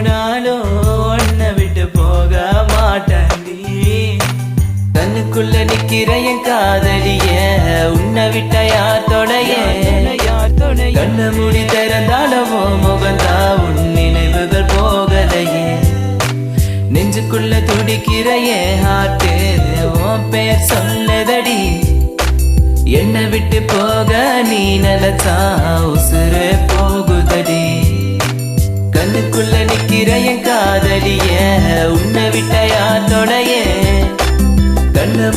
போனாலும் உன்னை விட்டு போக மாட்டாண்டி. கண்ணுக்குள்ள நிக்கிற என் காதலிய உன்னை விட்ட யார் தொடைய கண்ண மூடி திறந்தாலவோ முகந்தா உன் நினைவுகள் போகலையே. நெஞ்சுக்குள்ள துடிக்கிற என் ஹார்ட்டு உன் பேர் சொல்லதடி. என்னை விட்டு போக நீ நினைச்சா உசுறு போகுதடி. கண்ணுக்குள்ள நிக்கிற என் காதலிய உன்னை விட்ட